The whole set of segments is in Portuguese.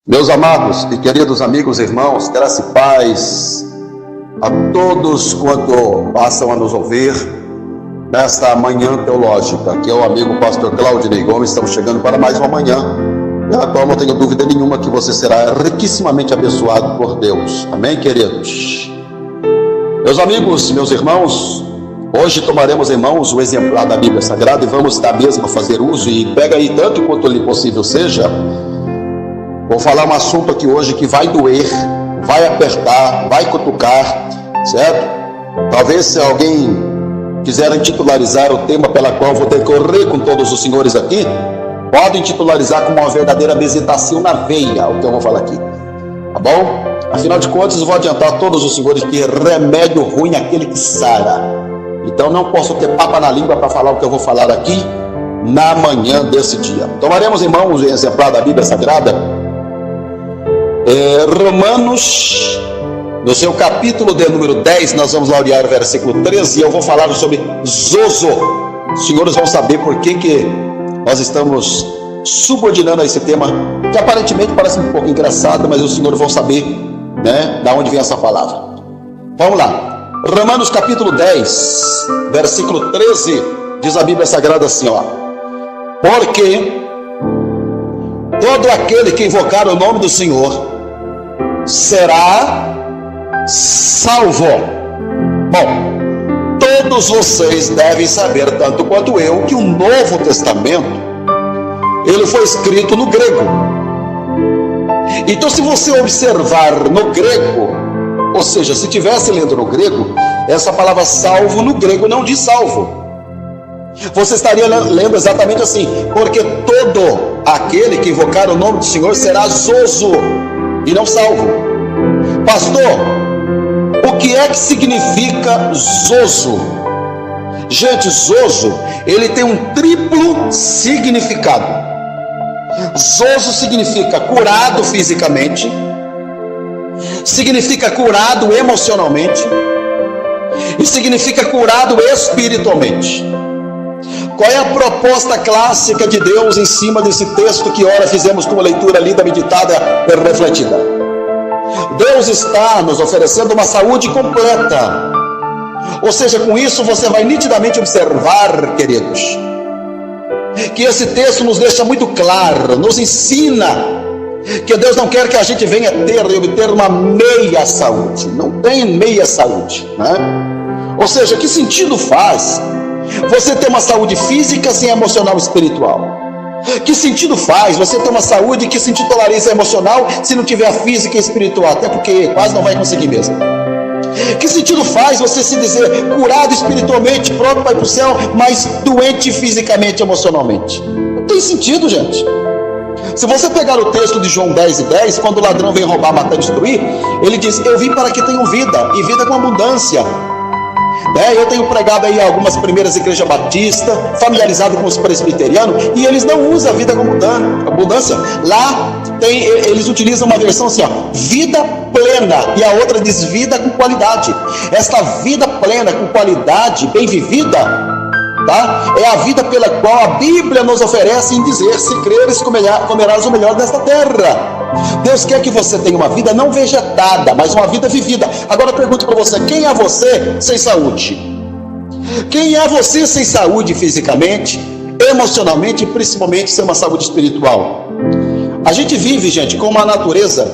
Meus amados e queridos amigos e irmãos, graça e paz a todos quanto passam a nos ouvir nesta manhã teológica. Aqui é o amigo pastor Claudinei Gomes. Estamos chegando para mais uma manhã, na qual não tenho dúvida nenhuma que você será riquissimamente abençoado por Deus. Amém, queridos? Meus amigos, meus irmãos, hoje tomaremos em mãos o exemplar da Bíblia Sagrada e vamos da mesma fazer uso, e pega aí tanto quanto lhe possível seja. Vou falar um assunto aqui hoje que vai doer, vai apertar, vai cutucar, certo? Talvez se alguém quiser intitularizar o tema pela qual vou decorrer com todos os senhores aqui, podem titularizar como uma verdadeira visitação na veia, o que eu vou falar aqui, tá bom? Afinal de contas, eu vou adiantar a todos os senhores que remédio ruim é aquele que sara. Então não posso ter papa na língua para falar o que eu vou falar aqui na manhã desse dia. Tomaremos em mãos o exemplar da Bíblia Sagrada, Romanos, no seu capítulo de número 10, nós vamos lá olhar o versículo 13, e eu vou falar sobre zozo. Os senhores vão saber por que nós estamos subordinando a esse tema, que aparentemente parece um pouco engraçado, mas os senhores vão saber, né, da onde vem essa palavra. Vamos lá, Romanos capítulo 10, versículo 13, diz a Bíblia Sagrada assim, ó: porque todo aquele que invocar o nome do Senhor será salvo. Bom, todos vocês devem saber, tanto quanto eu, que o Novo Testamento, ele foi escrito no grego. Então, se você observar no grego, ou seja, se tivesse lendo no grego, essa palavra salvo no grego não diz salvo. Você estaria lendo exatamente assim: porque todo aquele que invocar o nome do Senhor será zozo e não salvo. Pastor, o que é que significa zozo? Gente, zozo, ele tem um triplo significado. Zozo significa curado fisicamente, significa curado emocionalmente e significa curado espiritualmente. Qual é a proposta clássica de Deus em cima desse texto que ora fizemos com uma leitura lida, meditada e refletida? Deus está nos oferecendo uma saúde completa. Ou seja, com isso você vai nitidamente observar, queridos, que esse texto nos deixa muito claro, nos ensina que Deus não quer que a gente venha ter e obter uma meia saúde. Não tem meia saúde, né? Ou seja, que sentido faz você ter uma saúde física sem emocional e espiritual? Que sentido faz você ter uma saúde que se intitulariza emocional se não tiver a física e espiritual? Até porque quase não vai conseguir mesmo. Que sentido faz você se dizer curado espiritualmente, pronto para ir para o céu, mas doente fisicamente e emocionalmente? Não tem sentido, gente. Se você pegar o texto de João 10:10, quando o ladrão vem roubar, matar e destruir, ele diz: eu vim para que tenham vida, e vida com abundância. Eu tenho pregado aí algumas primeiras igrejas batistas, familiarizado com os presbiterianos, e eles não usam a vida com abundância. Lá eles utilizam uma versão assim, ó, vida plena, e a outra diz vida com qualidade. Esta vida plena com qualidade, bem vivida, tá? É a vida pela qual a Bíblia nos oferece em dizer: se creres, comerás o melhor desta terra. Deus quer que você tenha uma vida não vegetada, mas uma vida vivida. Agora eu pergunto para você: quem é você sem saúde? Quem é você sem saúde fisicamente, emocionalmente e principalmente sem uma saúde espiritual? A gente vive, gente, com uma natureza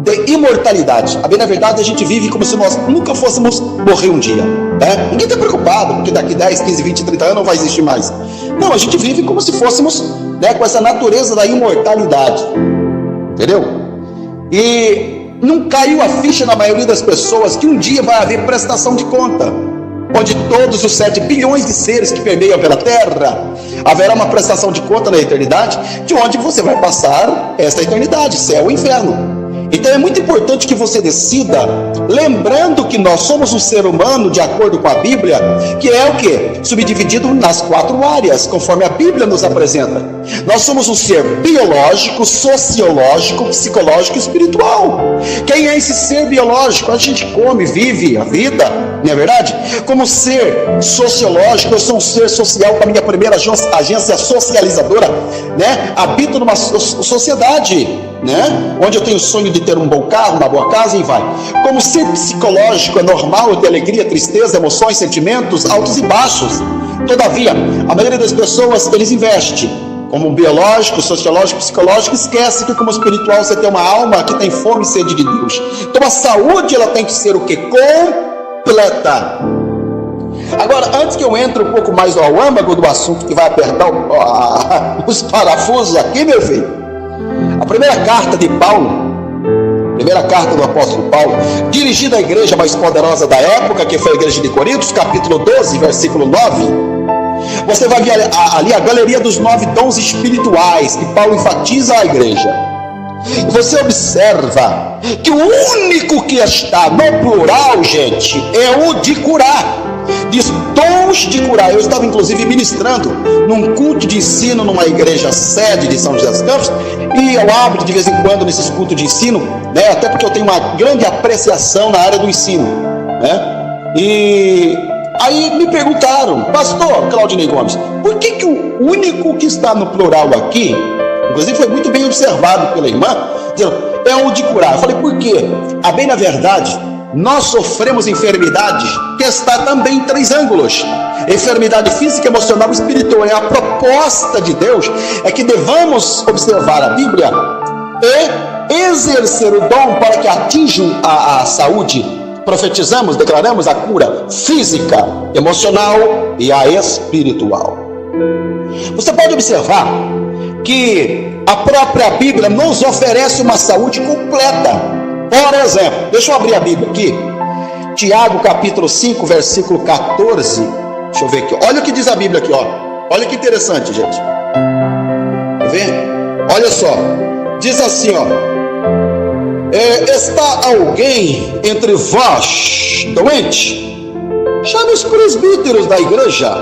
de imortalidade. A bem na verdade, a gente vive como se nós nunca fôssemos morrer um dia, né? Ninguém está preocupado porque daqui 10, 15, 20, 30 anos não vai existir mais. Não, a gente vive como se fôssemos, né, com essa natureza da imortalidade, entendeu? E não caiu a ficha na maioria das pessoas que um dia vai haver prestação de conta, onde todos os 7 bilhões de seres que permeiam pela terra, haverá uma prestação de conta na eternidade, de onde você vai passar esta eternidade, céu ou inferno. Então é muito importante que você decida, lembrando que nós somos um ser humano de acordo com a Bíblia, que é o quê? Subdividido nas 4 áreas, conforme a Bíblia nos apresenta. Nós somos um ser biológico, sociológico, psicológico e espiritual. Quem é esse ser biológico? A gente come, vive a vida, não é verdade? Como ser sociológico, eu sou um ser social com a minha primeira agência socializadora, né? Habito numa sociedade. né? Onde eu tenho o sonho de ter um bom carro, uma boa casa, e vai. Como ser psicológico é normal, de alegria, tristeza, emoções, sentimentos, altos e baixos. Todavia, a maioria das pessoas, eles investem como biológico, sociológico, psicológico, esquece que como espiritual você tem uma alma que tem fome e sede de Deus. Então a saúde, ela tem que ser o quê? Completa. Agora, antes que eu entre um pouco mais ao âmago do assunto, que vai apertar os parafusos aqui, meu filho, a primeira carta de Paulo, primeira carta do apóstolo Paulo, dirigida à igreja mais poderosa da época, que foi a igreja de Coríntios, capítulo 12, versículo 9, você vai ver ali a galeria dos 9 dons espirituais que Paulo enfatiza à igreja. E você observa que o único que está no plural, gente, é o de curar. Diz dons de curar. Eu estava inclusive ministrando num culto de ensino numa igreja sede de São José dos Campos, e eu abro de vez em quando nesses cultos de ensino, né? Até porque eu tenho uma grande apreciação na área do ensino, né? E aí me perguntaram, pastor Claudinei Gomes, por que o único que está no plural aqui, inclusive foi muito bem observado pela irmã, é o de curar? Eu falei, por quê? Bem na verdade, nós sofremos enfermidades que está também em 3 ângulos: enfermidade física, emocional e espiritual. E a proposta de Deus é que devamos observar a Bíblia e exercer o dom para que atinjam a saúde. Profetizamos, declaramos a cura física, emocional e a espiritual. Você pode observar que a própria Bíblia nos oferece uma saúde completa. Por exemplo, deixa eu abrir a Bíblia aqui, Tiago capítulo 5, versículo 14. Deixa eu ver aqui, olha o que diz a Bíblia aqui, ó. Olha que interessante, gente. Quer ver? Olha só, diz assim, ó: está alguém entre vós doente? Chame os presbíteros da igreja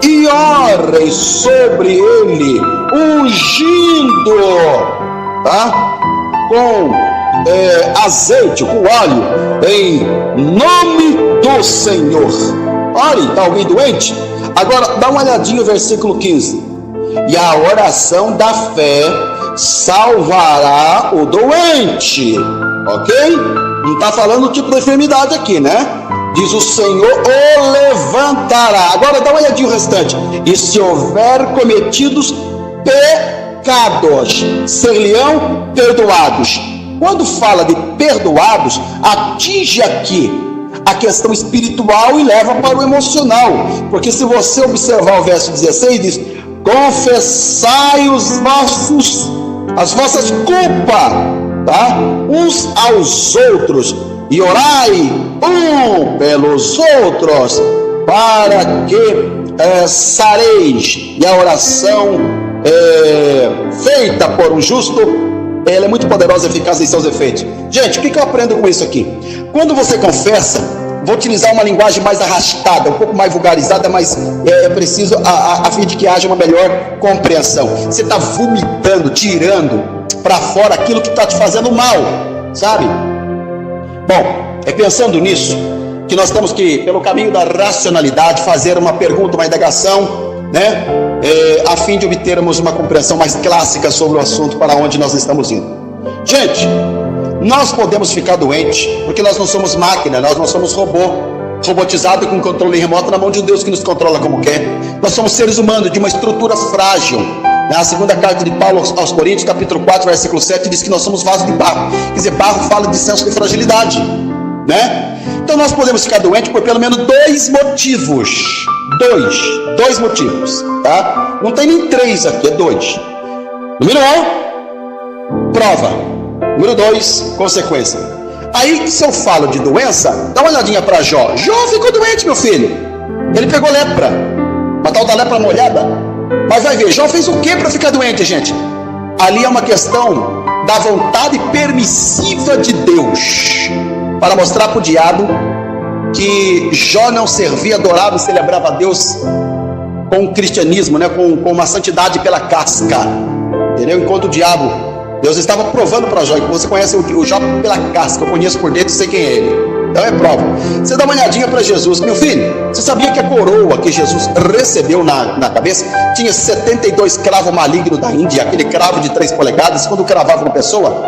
e orem sobre ele, ungindo, tá? Com azeite, com óleo, em nome do Senhor. Ore, está alguém doente? Agora dá uma olhadinha no versículo 15. E a oração da fé salvará o doente. Ok? Não está falando o tipo de enfermidade aqui, né? Diz o Senhor o levantará. Agora dá uma olhadinha no restante. E se houver cometidos pecados, ser-lhe-ão perdoados. Quando fala de perdoados, atinge aqui a questão espiritual e leva para o emocional. Porque se você observar o verso 16, diz: confessai as vossas culpas, tá? Uns aos outros, e orai um pelos outros, para que sareis. E a oração feita por um justo, ela é muito poderosa e eficaz em seus efeitos. Gente, o que eu aprendo com isso aqui? Quando você confessa, vou utilizar uma linguagem mais arrastada, um pouco mais vulgarizada, mas é preciso a fim de que haja uma melhor compreensão. Você está vomitando, tirando para fora aquilo que está te fazendo mal, sabe? Bom, é pensando nisso que nós temos que, pelo caminho da racionalidade, fazer uma pergunta, uma indagação, né? A fim de obtermos uma compreensão mais clássica sobre o assunto para onde nós estamos indo. Gente, nós podemos ficar doentes porque nós não somos máquina, nós não somos robotizado com controle remoto na mão de Deus que nos controla como quer. Nós somos seres humanos de uma estrutura frágil. Na segunda carta de Paulo aos Coríntios, capítulo 4, versículo 7, diz que nós somos vasos de barro. Quer dizer, barro fala de senso de fragilidade, né? Então nós podemos ficar doentes por pelo menos 2 motivos. Dois motivos, tá? Não tem nem 3 aqui, é 2. Número 1, prova. Número 2, consequência. Aí, se eu falo de doença, dá uma olhadinha para Jó. Jó ficou doente, meu filho. Ele pegou lepra, uma tal da lepra molhada. Mas vai ver, Jó fez o que para ficar doente, gente? Ali é uma questão da vontade permissiva de Deus, para mostrar para o diabo que Jó não servia, adorava e celebrava a Deus com o cristianismo, né? com uma santidade pela casca, entendeu? Enquanto o diabo, Deus estava provando para Jó, que você conhece o Jó pela casca, eu conheço por dentro e sei quem é ele, Então é prova. Você dá uma olhadinha para Jesus. Meu filho, você sabia que a coroa que Jesus recebeu na cabeça tinha 72 cravos malignos da Índia, aquele cravo de 3 polegadas, quando cravava uma pessoa,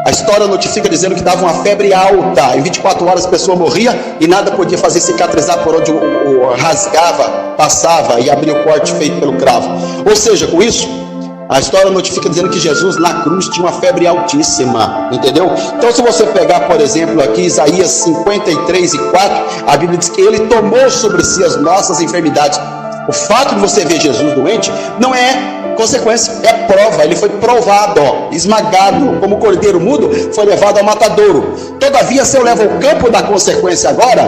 a história notifica dizendo que dava uma febre alta, em 24 horas a pessoa morria e nada podia fazer cicatrizar por onde o rasgava, passava e abria o corte feito pelo cravo. Ou seja, com isso, a história notifica dizendo que Jesus na cruz tinha uma febre altíssima, entendeu? Então, se você pegar, por exemplo, aqui Isaías 53:4, a Bíblia diz que ele tomou sobre si as nossas enfermidades. O fato de você ver Jesus doente não é consequência, é prova. Ele foi provado, esmagado, como cordeiro mudo, foi levado ao matadouro. Todavia, se eu levo o campo da consequência agora,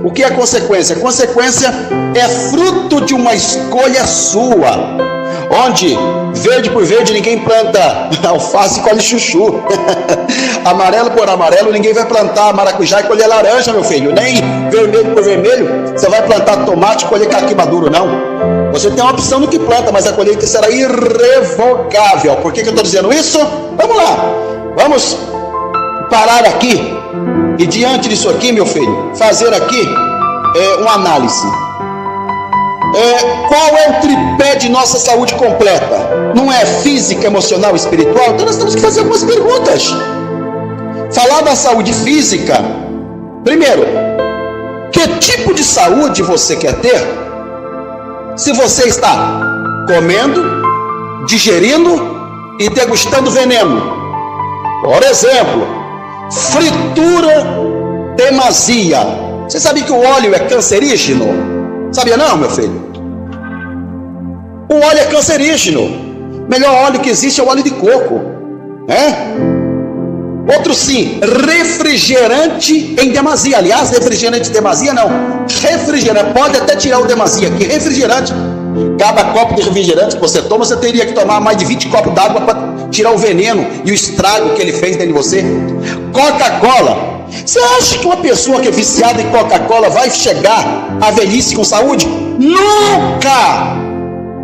o que é consequência? Consequência é fruto de uma escolha sua, onde verde por verde ninguém planta alface e colhe chuchu, amarelo por amarelo ninguém vai plantar maracujá e colher laranja, meu filho, nem vermelho por vermelho você vai plantar tomate e colher caqui maduro, não. Você tem uma opção no que planta, mas a colheita será irrevogável. Por que eu estou dizendo isso? Vamos lá, vamos parar aqui e diante disso aqui, meu filho, fazer aqui uma análise. Qual é o tripé de nossa saúde completa? Não é física, emocional e espiritual? Então nós temos que fazer algumas perguntas. Falar da saúde física. Primeiro, que tipo de saúde você quer ter? Se você está comendo, digerindo e degustando veneno. Por exemplo, fritura demasia. Você sabia que o óleo é cancerígeno? Sabia não, meu filho? O óleo é cancerígeno. O melhor óleo que existe é o óleo de coco, né? Outro sim, refrigerante em demasia. Aliás, refrigerante em demasia não. Refrigerante, pode até tirar o demasia aqui. Refrigerante, cada copo de refrigerante que você toma, você teria que tomar mais de 20 copos d'água para tirar o veneno e o estrago que ele fez dentro de você. Coca-Cola. Você acha que uma pessoa que é viciada em Coca-Cola vai chegar à velhice com saúde? Nunca!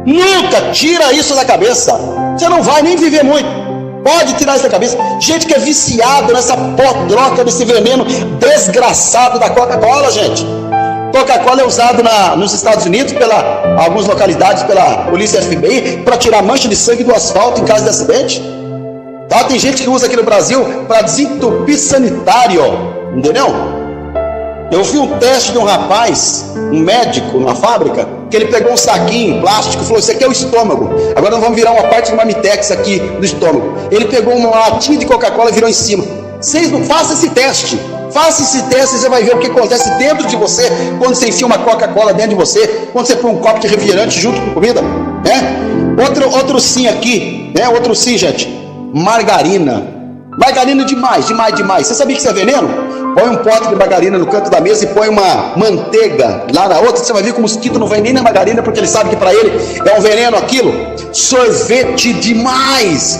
Nunca! Tira isso da cabeça. Você não vai nem viver muito. Pode tirar isso da cabeça. Gente que é viciado nessa podroca, desse veneno desgraçado da Coca-Cola, gente. Coca-Cola é usado nos Estados Unidos, algumas localidades, pela polícia FBI, para tirar mancha de sangue do asfalto em caso de acidente. Tá? Tem gente que usa aqui no Brasil para desentupir sanitário, entendeu? Eu vi um teste de um rapaz, um médico numa fábrica, que ele pegou um saquinho plástico e falou: isso aqui é o estômago, agora nós vamos virar uma parte do Mamitex aqui do estômago. Ele pegou uma latinha de Coca-Cola e virou em cima. Vocês não façam esse teste. Faça esse teste e você vai ver o que acontece dentro de você quando você enfia uma Coca-Cola dentro de você, quando você põe um copo de refrigerante junto com comida, né? Outro sim aqui, né? Outro sim, gente. Margarina. Margarina demais. Você sabia que isso é veneno? Põe um pote de margarina no canto da mesa e põe uma manteiga lá na outra. Você vai ver que o mosquito não vai nem na margarina, porque ele sabe que para ele é um veneno aquilo. Sorvete demais.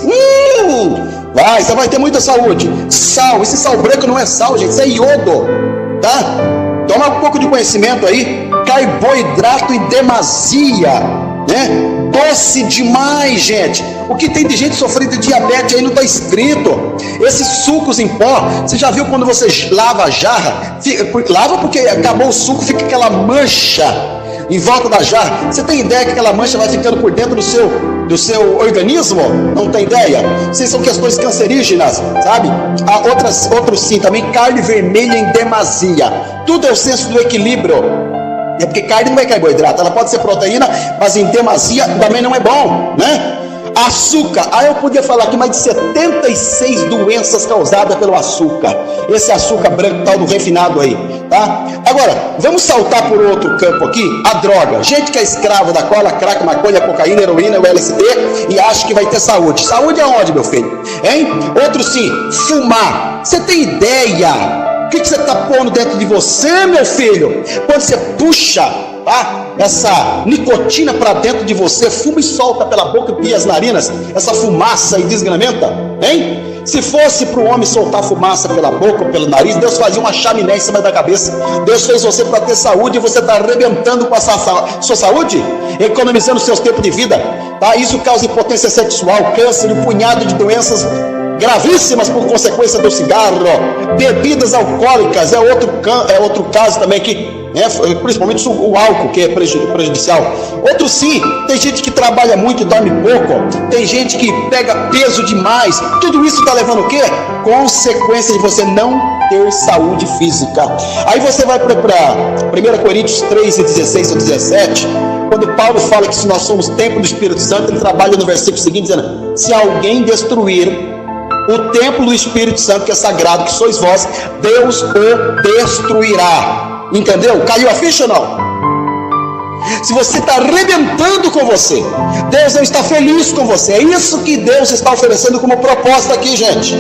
Vai, você vai ter muita saúde. Sal, esse sal branco não é sal, gente, isso é iodo, tá? Toma um pouco de conhecimento aí. Carboidrato em demasia, né? Doce demais, gente. O que tem de gente sofrendo de diabetes aí não está escrito. Esses sucos em pó, você já viu quando você lava a jarra? Lava porque acabou o suco, fica aquela mancha em volta da jarra. Você tem ideia que aquela mancha vai ficando por dentro do seu organismo? Não tem ideia? Vocês são questões cancerígenas, sabe? Há outros sim, também carne vermelha em demasia. Tudo é o senso do equilíbrio. É porque carne não é carboidrato, ela pode ser proteína, mas em demasia também não é bom, né? Açúcar, eu podia falar aqui mais de 76 doenças causadas pelo açúcar. Esse açúcar branco tal do refinado aí, tá? Agora, vamos saltar por outro campo aqui, a droga. Gente que é escravo da cola, crack, maconha, cocaína, heroína, o LSD e acha que vai ter saúde. Saúde aonde, meu filho? Hein? Outro sim, fumar. Você tem ideia? O que você está pondo dentro de você, meu filho? Quando você puxa essa nicotina para dentro de você, fuma e solta pela boca e as narinas, essa fumaça e desgramenta, hein? Se fosse para o homem soltar fumaça pela boca ou pelo nariz, Deus fazia uma chaminé em cima da cabeça. Deus fez você para ter saúde e você está arrebentando com a sua saúde, economizando seus tempos de vida, tá? Isso causa impotência sexual, câncer e um punhado de doenças gravíssimas por consequência do cigarro. Bebidas alcoólicas é outro caso também que, principalmente o álcool, que é prejudicial. Outro sim, tem gente que trabalha muito e dorme pouco, tem gente que pega peso demais. Tudo isso está levando o quê? Consequência de você não ter saúde física. Aí você vai para 1 Coríntios 3, 16 ou 17, quando Paulo fala que se nós somos templo do Espírito Santo, ele trabalha no versículo seguinte dizendo: se alguém destruir o templo do Espírito Santo, que é sagrado, que sois vós, Deus o destruirá. Entendeu? Caiu a ficha ou não? Se você está arrebentando com você, Deus não está feliz com você. É isso que Deus está oferecendo como proposta aqui, gente.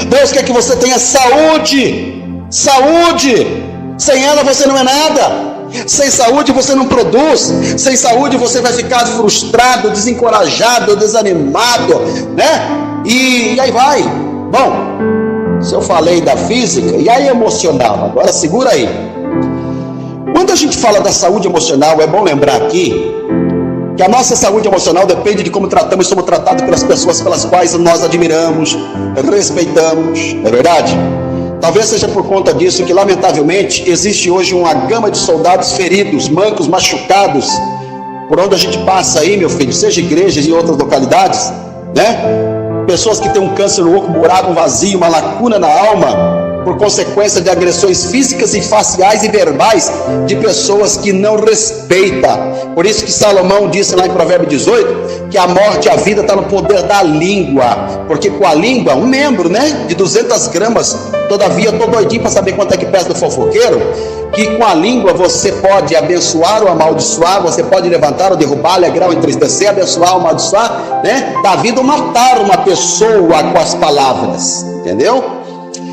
Deus quer que você tenha saúde. Saúde. Sem ela você não é nada. Sem saúde você não produz. Sem saúde você vai ficar frustrado, desencorajado, desanimado, né? E aí vai. Bom, se eu falei da física, e aí emocional? Agora segura aí. Quando a gente fala da saúde emocional, é bom lembrar aqui que a nossa saúde emocional depende de como tratamos e somos tratados pelas pessoas pelas quais nós admiramos, respeitamos, não é verdade? Talvez seja por conta disso que, lamentavelmente, existe hoje uma gama de soldados feridos, mancos, machucados, por onde a gente passa aí, meu filho, seja igrejas e outras localidades, né? Pessoas que têm um câncer no oco, um buraco, um vazio, uma lacuna na alma, por consequência de agressões físicas e faciais e verbais de pessoas que não respeitam. Por isso que Salomão disse lá em Provérbios 18, que a morte e a vida está no poder da língua, porque com a língua, um membro, né, de 200 gramas, todavia eu estou doidinho para saber quanto é que pesa do fofoqueiro, que com a língua você pode abençoar ou amaldiçoar, você pode levantar ou derrubar, alegrar ou entristecer, abençoar ou amaldiçoar, né, da vida ou matar uma pessoa com as palavras, entendeu?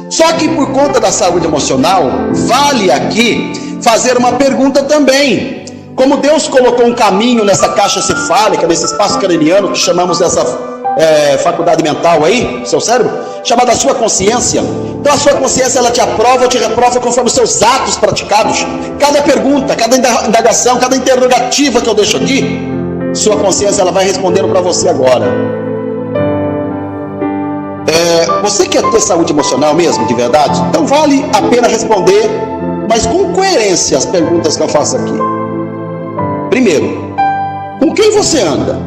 Só que por conta da saúde emocional, vale aqui fazer uma pergunta também. Como Deus colocou um caminho nessa caixa cefálica, nesse espaço craniano, que chamamos dessa faculdade mental aí, seu cérebro, chamada sua consciência. Então a sua consciência, ela te aprova ou te reprova conforme os seus atos praticados. Cada pergunta, cada indagação, cada interrogativa que eu deixo aqui, sua consciência ela vai respondendo para você agora. Você quer ter saúde emocional mesmo, de verdade? Então vale a pena responder, mas com coerência, as perguntas que eu faço aqui. Primeiro, com quem você anda?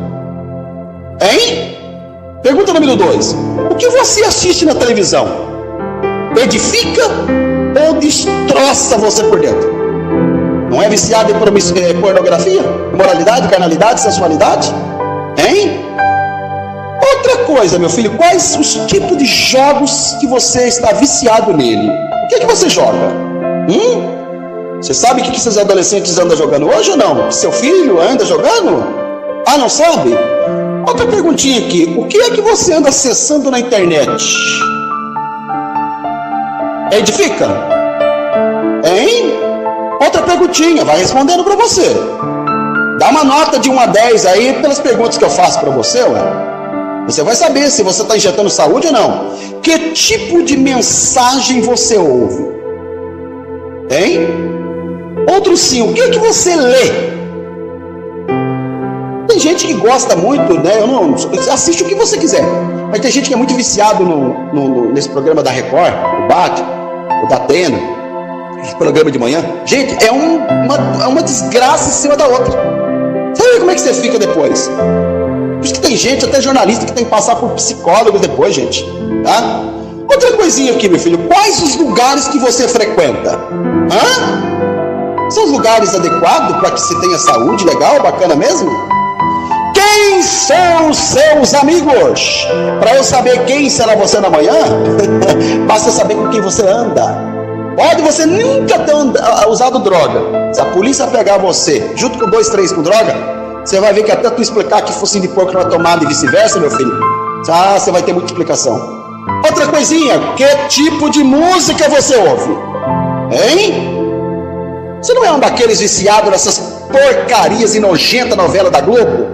Hein? Pergunta número 2. O que você assiste na televisão? Edifica ou destroça você por dentro? Não é viciado em pornografia? Imoralidade, carnalidade, sensualidade? Hein? Outra coisa, meu filho, quais os tipos de jogos que você está viciado nele? O que é que você joga? Você sabe o que esses adolescentes andam jogando hoje ou não? Seu filho anda jogando? Ah, não sabe? Outra perguntinha aqui, o que é que você anda acessando na internet? Edifica? Hein? Outra perguntinha, vai respondendo para você. Dá uma nota de 1 a 10 aí pelas perguntas que eu faço para você, ué. Você vai saber se você está injetando saúde ou não. Que tipo de mensagem você ouve? Hein? Outro sim, o que é que você lê? Tem gente que gosta muito, né? Assiste o que você quiser. Mas tem gente que é muito viciado nesse programa da Record, o BAT, o da Atena, esse programa de manhã. Gente, é uma desgraça em cima da outra. Sabe como é que você fica depois? Por isso que tem gente, até jornalista, que tem que passar por psicólogos depois, gente, tá? Outra coisinha aqui, meu filho, quais os lugares que você frequenta? São os lugares adequados para que se tenha saúde, legal, bacana mesmo? Quem são os seus amigos? Para eu saber quem será você na manhã, basta saber com quem você anda. Pode você nunca ter usado droga. Se a polícia pegar você, junto com 2, 3 com droga, você vai ver que até tu explicar que focinho de porco não é tomado e vice-versa, meu filho, você vai ter muita explicação. Outra coisinha, que tipo de música você ouve? Hein? Você não é um daqueles viciados nessas porcarias e nojentas novelas da Globo?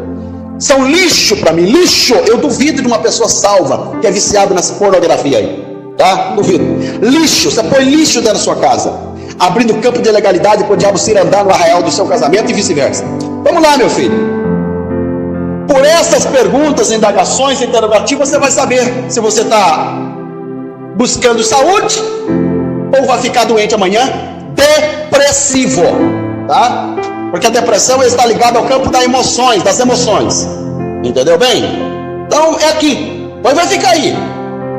São lixo para mim, lixo. Eu duvido de uma pessoa salva que é viciado nessa pornografia aí, tá? Duvido. Lixo, você põe lixo dentro da sua casa, abrindo campo de ilegalidade para o diabo se andar no arraial do seu casamento e vice-versa. Vamos lá, meu filho. Por essas perguntas, indagações, interrogativas, você vai saber se você está buscando saúde ou vai ficar doente amanhã, depressivo, tá? Porque a depressão está ligada ao campo das emoções, entendeu bem? Então é aqui, vai ficar aí.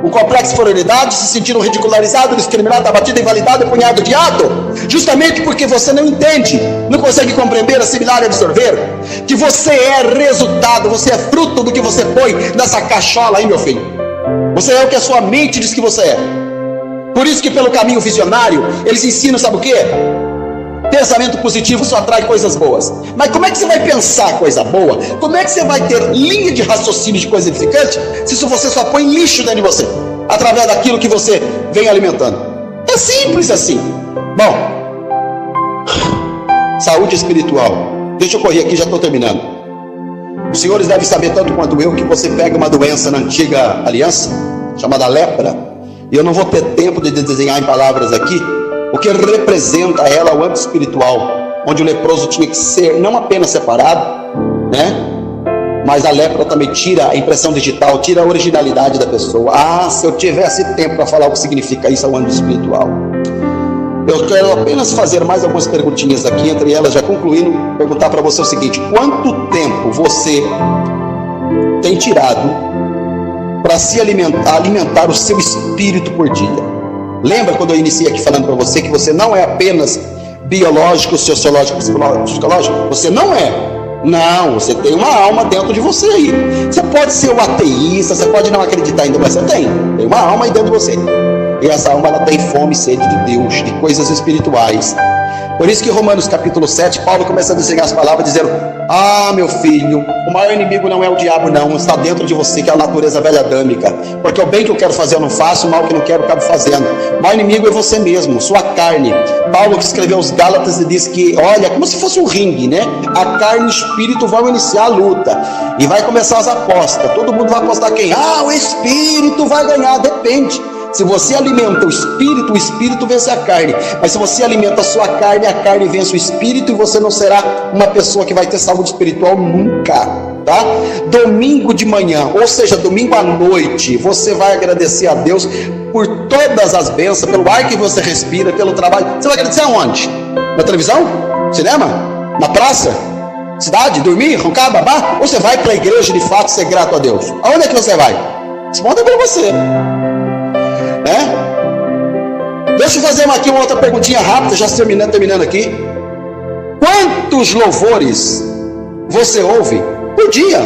Um complexo de inferioridade, se sentindo ridicularizado, discriminado, abatido, invalidado, punhado de ato, justamente porque você não entende, não consegue compreender, assimilar e absorver, que você é resultado, você é fruto do que você põe nessa cachola aí, meu filho. Você é o que a sua mente diz que você é. Por isso que pelo caminho visionário, eles ensinam, sabe o quê? Pensamento positivo só atrai coisas boas. Mas como é que você vai pensar coisa boa? Como é que você vai ter linha de raciocínio de coisa edificante se você só põe lixo dentro de você, através daquilo que você vem alimentando? É simples assim. Bom, saúde espiritual. Deixa eu correr aqui, já estou terminando. Os senhores devem saber tanto quanto eu que você pega uma doença na antiga aliança, chamada lepra, e eu não vou ter tempo de desenhar em palavras aqui o que representa ela, o âmbito espiritual, onde o leproso tinha que ser não apenas separado, né? Mas a lepra também tira a impressão digital, tira a originalidade da pessoa. Ah, se eu tivesse tempo para falar o que significa isso ao âmbito espiritual. Eu quero apenas fazer mais algumas perguntinhas aqui, entre elas, já concluindo, perguntar para você o seguinte: quanto tempo você tem tirado para se alimentar o seu espírito por dia? Lembra quando eu iniciei aqui falando para você que você não é apenas biológico, sociológico, psicológico? Você não é. Não, você tem uma alma dentro de você aí. Você pode ser um ateísta, você pode não acreditar ainda, mas você tem uma alma aí dentro de você. E essa alma, ela tem fome e sede de Deus, de coisas espirituais. Por isso que Romanos capítulo 7, Paulo começa a desenhar as palavras dizendo: ah, meu filho, o maior inimigo não é o diabo não, está dentro de você, que é a natureza velha adâmica. Porque o bem que eu quero fazer eu não faço, o mal que não quero eu acabo fazendo. O maior inimigo é você mesmo, sua carne. Paulo, que escreveu os Gálatas, diz que, olha, como se fosse um ringue, né? A carne e o espírito vão iniciar a luta e vai começar as apostas. Todo mundo vai apostar quem? Ah, o espírito vai ganhar. Depende. Se você alimenta o espírito vence a carne. Mas se você alimenta a sua carne, a carne vence o espírito, e você não será uma pessoa que vai ter saúde espiritual nunca, tá? Domingo de manhã, ou seja, domingo à noite, você vai agradecer a Deus por todas as bênçãos, pelo ar que você respira, pelo trabalho. Você vai agradecer aonde? Na televisão? Cinema? Na praça? Cidade? Dormir? Roncar? Babar? Ou você vai para a igreja de fato ser grato a Deus? Aonde é que você vai? Responda para você. Deixa eu fazer aqui uma outra perguntinha rápida, já terminando aqui. Quantos louvores você ouve por dia?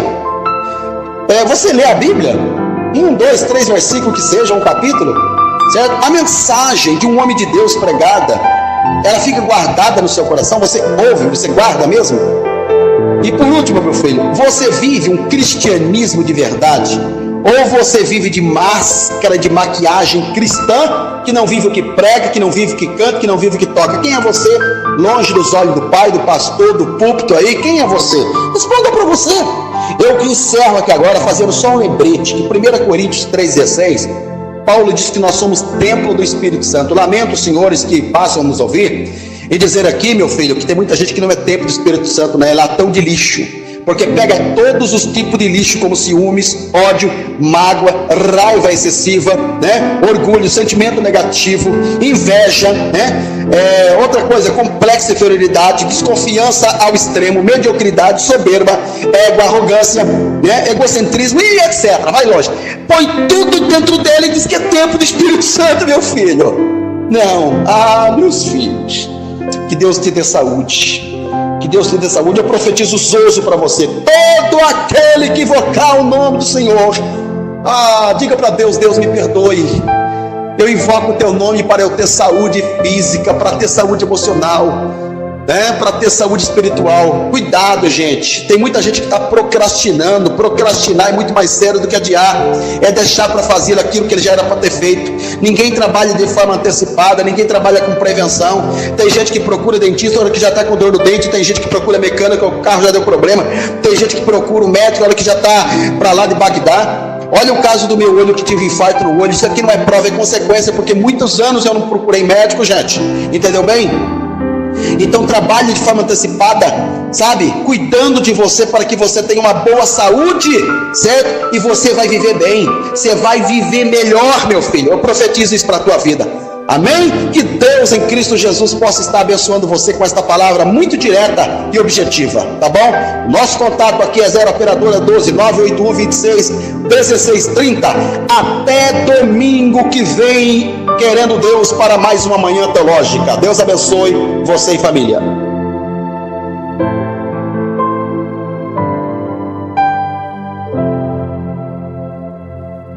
Você lê a Bíblia? 1, 2, 3 versículos que seja, um capítulo, certo? A mensagem de um homem de Deus pregada, ela fica guardada no seu coração? Você ouve, você guarda mesmo? E por último, meu filho, você vive um cristianismo de verdade? Ou você vive de máscara, de maquiagem cristã, que não vive o que prega, que não vive o que canta, que não vive o que toca? Quem é você? Longe dos olhos do pai, do pastor, do púlpito aí, quem é você? Responda para você. Eu que encerro aqui agora fazendo só um lembrete, que 1 Coríntios 3,16, Paulo diz que nós somos templo do Espírito Santo. Lamento, senhores que passam a nos ouvir, e dizer aqui, meu filho, que tem muita gente que não é templo do Espírito Santo, né? É latão de lixo. Porque pega todos os tipos de lixo, como ciúmes, ódio, mágoa, raiva excessiva, né? Orgulho, sentimento negativo, inveja, né? Outra coisa, complexo de inferioridade, desconfiança ao extremo, mediocridade, soberba, ego, arrogância, né? Egocentrismo e etc. Vai longe. Põe tudo dentro dele e diz que é tempo do Espírito Santo, meu filho. Não. Ah, meus filhos, que Deus te dê saúde. Que Deus te dê saúde. Eu profetizo Zoso para você. Todo aquele que invocar o nome do Senhor, diga para Deus: Deus, me perdoe. Eu invoco o teu nome para eu ter saúde física, para ter saúde emocional, né? Para ter saúde espiritual. Cuidado, gente. Tem muita gente que está procrastinando. Procrastinar é muito mais sério do que adiar. É deixar para fazer aquilo que ele já era para ter feito. Ninguém trabalha de forma antecipada, ninguém trabalha com prevenção. Tem gente que procura dentista na hora que já está com dor no dente. Tem gente que procura mecânica, o carro já deu problema. Tem gente que procura o médico na hora que já está para lá de Bagdá. Olha o caso do meu olho, que tive infarto no olho. Isso aqui não é prova, é consequência, porque muitos anos eu não procurei médico, gente. Entendeu bem? Então trabalhe de forma antecipada, sabe? Cuidando de você para que você tenha uma boa saúde, certo? E você vai viver bem, você vai viver melhor, meu filho. Eu profetizo isso para a tua vida. Amém? Que Deus em Cristo Jesus possa estar abençoando você com esta palavra muito direta e objetiva, tá bom? Nosso contato aqui é 0 operadora 12 981 26 16 30. Até domingo que vem, querendo Deus, para mais uma manhã teológica. Deus abençoe você e família.